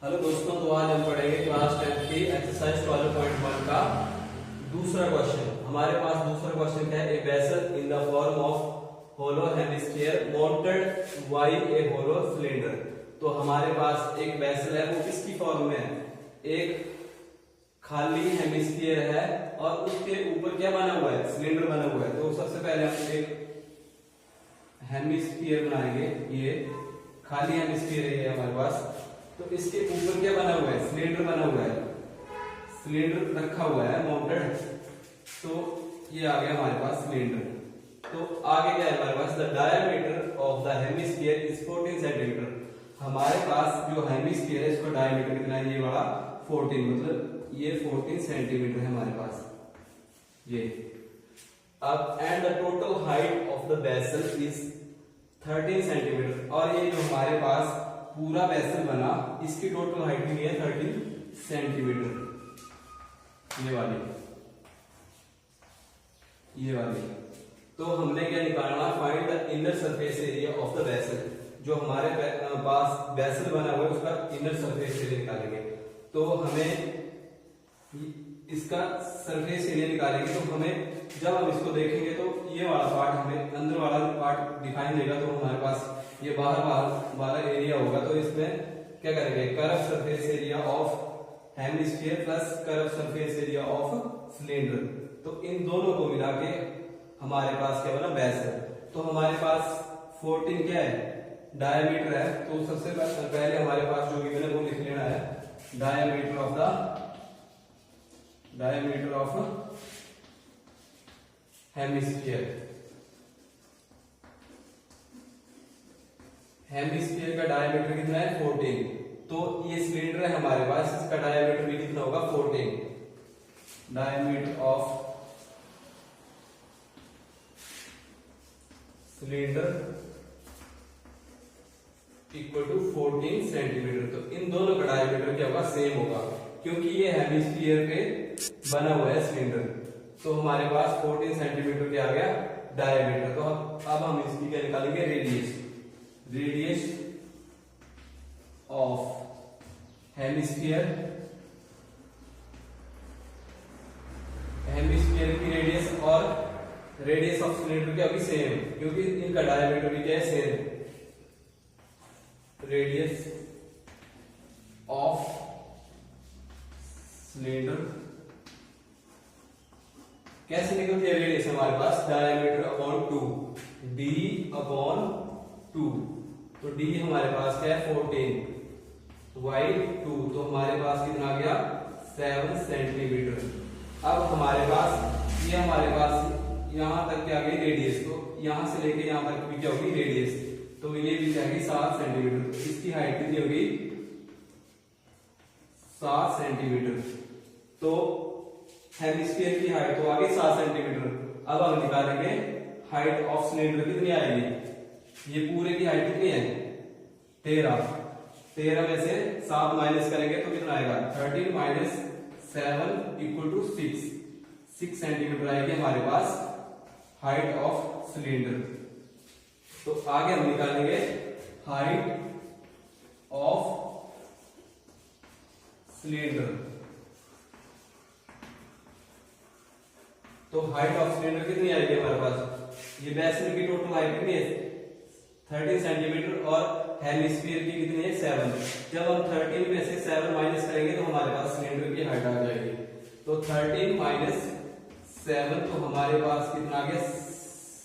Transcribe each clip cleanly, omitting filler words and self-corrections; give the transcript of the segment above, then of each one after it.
Hello दोस्तों, तो आज हम पढ़ेंगे क्लास 10 की एक्सरसाइज 12.1 का दूसरा क्वेश्चन। हमारे पास दूसरा क्वेश्चन क्या है? A vessel in the form of hollow hemisphere mounted by a hollow cylinder. तो हमारे पास एक वेसल है, वो किसकी फॉर्म में है? एक खाली हेमिस्फीयर है और उसके ऊपर क्या बना हुआ है? सिलेंडर बना हुआ है। तो सबसे पहले हम एक हेमिस्फीयर बनाएंगे। ये खाली हेमिस्फीयर है ये हमारे पास। तो इसके ऊपर क्या बना हुआ है? सिलेंडर बना हुआ है, सिलेंडर रखा हुआ है माउंटेड। तो ये आ गया हमारे पास सिलेंडर। तो आगे क्या है हमारे पास? The diameter of the hemisphere is 14 centimetre. हमारे पास जो हेमिस्फीयर है इसका डायमीटर कितना है? ये वाला 14, मतलब ये 14 सेंटीमीटर है हमारे पास ये। अब and the total height of the vessel is 13 centimetre. और ये जो हमारे पास पूरा वेसल बना, इसकी टोटल हाइट भी है 13 सेंटीमीटर। ये वाली तो हमने क्या निकालना? Find the inner surface area of the vessel. जो हमारे पास वेसल बना हुआ है उसका इनर सरफेस एरिया निकालेंगे। तो हमें इसका सरफेस एरिया निकालेंगे। तो हमें जब हम इसको देखेंगे तो ये वाला पार्ट, हमें अंदर वाला पार्ट दिखाई देगा। तो हमारे पास ये बाहर वाला एरिया होगा। तो इसमें क्या करेंगे? Curve surface area of hemisphere plus curve surface area of cylinder. तो इन दोनों को मिला के हमारे पास क्या बना? वेसल। तो हमारे पास 14 क्या है? डायमीटर है। तो सबसे पहले हमारे पास जो गिवन है वो लिख लेना है। Diameter of hemisphere. हेमिस्फीयर का डायमीटर कितना है? 14। तो ये सिलेंडर है हमारे पास, इसका डायमीटर भी कितना होगा? 14। Diameter of cylinder equal to 14 centimetre. तो इन दोनों का डायमीटर क्या होगा? सेम होगा, क्योंकि ये हेमिस्फीयर पे बना हुआ है सिलेंडर। तो हमारे पास 14 सेंटीमीटर क्या आ गया? डायमीटर। तो अब हम इसकी क्या निकालेंगे? रेडियस ऑफ हेमिस्फीयर की रेडियस और रेडियस ऑफ सिलेंडर क्या होगी? सेम, क्योंकि इनका डायमीटर भी क्या है? सेम। रेडियस ऑफ सिलेंडर कैसे निकलती है? रेडियस हमारे पास डायमीटर अपॉन 2, d अपॉन 2। तो d हमारे पास क्या है? 14 y 2। तो हमारे पास कितना आ गया? 7 सेंटीमीटर। अब हमारे पास ये यहां तक क्या आ गई? रेडियस। तो यहां से लेके यहां तक भी क्या होगी? रेडियस। तो ये भी क्या होगी? 7 सेंटीमीटर। तो इसकी हाइट कितनी होगी? 7 सेंटीमीटर। तो हेमिस्फीयर की हाइट तो आ गई 7 सेंटीमीटर। अब हम निकालेंगे हाइट ऑफ सिलेंडर कितनी आएगी? ये पूरे की हाइट कितनी है? 13 में से 7 माइनस करेंगे तो कितना आएगा? 13 माइनस 7 इक्वल टू 6 सेंटीमीटर आएगी हमारे पास हाइट ऑफ सिलेंडर। तो आगे हम निकालेंगे हाइट ऑफ सिलेंडर। तो हाइट ऑफ सिलेंडर कितनी आएगी हमारे पास? ये वेसल की टोटल हाइट कितनी है? 13 सेंटीमीटर और हेमिस्फीयर की कितनी है? 7। जब हम 13 में से 7 माइनस करेंगे तो हमारे पास सिलेंडर की हाइट आ जाएगी। तो 13 माइनस 7 तो हमारे पास कितना आ गया?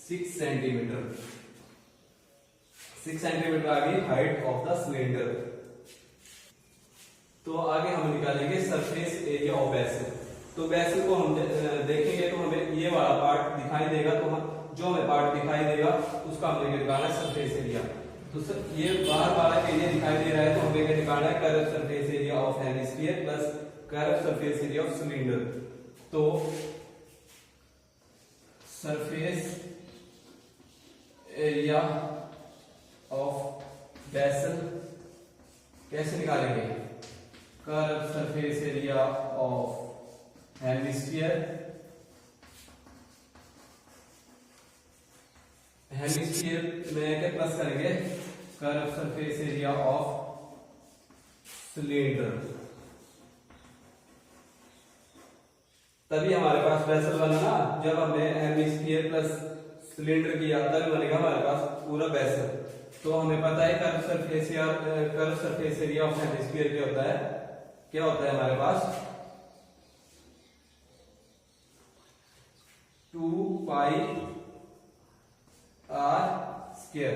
6 सेंटीमीटर। 6 सेंटीमीटर आ गई हाइट ऑफ द सिलेंडर। तो आगे हम निकालेंगे सरफेस एरिया ऑफ वेसल। तो वेसल को हम देखेंगे तो हमें ये वाला पार्ट दिखाई देगा। तो हम जो हमें पार्ट दिखाई देगा उसका हमें निकालना है सरफेस एरिया। तो ये बाहर वाला एरिया दिखाई दे रहा है, तो हमें क्या निकालना है? Curve surface area of hemisphere plus curve surface area of cylinder. तो सरफेस एरिया ऑफ वेसल कैसे निकालेंगे? Curve surface area of hemisphere में क्या प्लस करेंगे? Curve surface area of cylinder, तभी हमारे पास वेसल बना ना। जब हमने हेमिस्फीयर प्लस सिलेंडर किया तभी बनेगा हमारे पास पूरा वेसल। तो हमें पता है curve surface area of hemisphere क्या होता है, हमारे पास 2 पाई r²।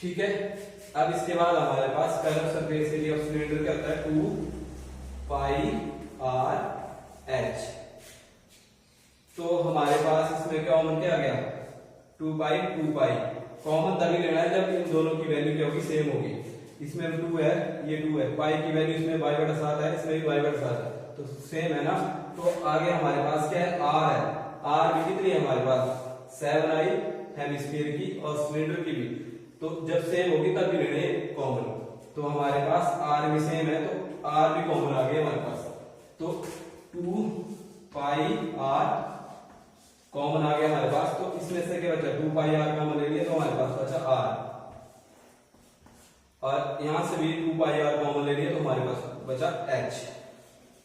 ठीक है, अब इसके बाद हमारे पास curve surface area of cylinder क्या होता है 2 पाई r/h। तो हमारे पास इसमें कॉमन क्या आ गया 2 पाई। कॉमन तभी लेना है जब इन दोनों की वैल्यू क्या होगी, सेम होगी। इसमें 2 है, ये 2 है, पाई की वैल्यू इसमें y/7 है, इसमें भी y/7 है, तो सेम है ना। तो आगे हमारे पास क्या है, r है। r भी कितनी है हमारे पास 7i हेमिस्फीयर की और सिलेंडर की भी। तो जब सेम होगी तब भी लेने कॉमन। तो हमारे पास r भी सेम है, तो r भी कॉमन आ गया हमारे पास। तो 2 पाई r कॉमन आ गया हमारे पास। तो इसमें से क्या बचा 2 पाई r कॉमन ले लिया, तो हमारे पास बचा r। और यहां से भी 2 पाई r कॉमन ले लिया, तो हमारे पास बचा h।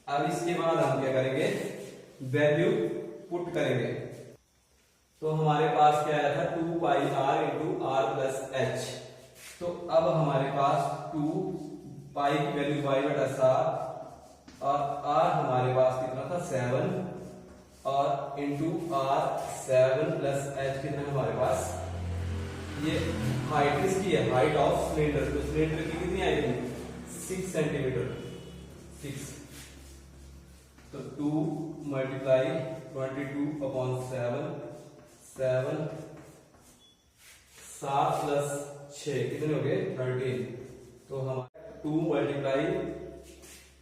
अब इसके बाद हम क्या करेंगे, वैल्यू पुट करेंगे। तो हमारे पास क्या आया था 2 पाई r into r plus h। तो अब हमारे पास 2 पाई की वैल्यू y/7 और r हमारे पास कितना था 7 और इंटू r 7 प्लस h कितना हमारे पास, ये हाइट इसकी है, हाइट ऑफ सिलेंडर। तो सिलेंडर की कितनी आएगी 6 सेंटीमीटर 6। तो 2 मल्टीप्लाई 22/7 7 प्लस 6 कितने हो गए 13। तो हम 2 मल्टीप्लाई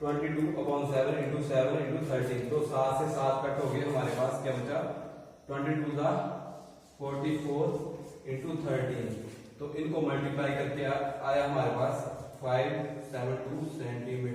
22/7 इंटू 7 इंटू 13। तो 7 से 7 कट हो गए, हमारे पास क्या बचा 22 था 44 इंटू 13। तो इनको मल्टीप्लाई करके आया हमारे पास 572 सेंटीमीटर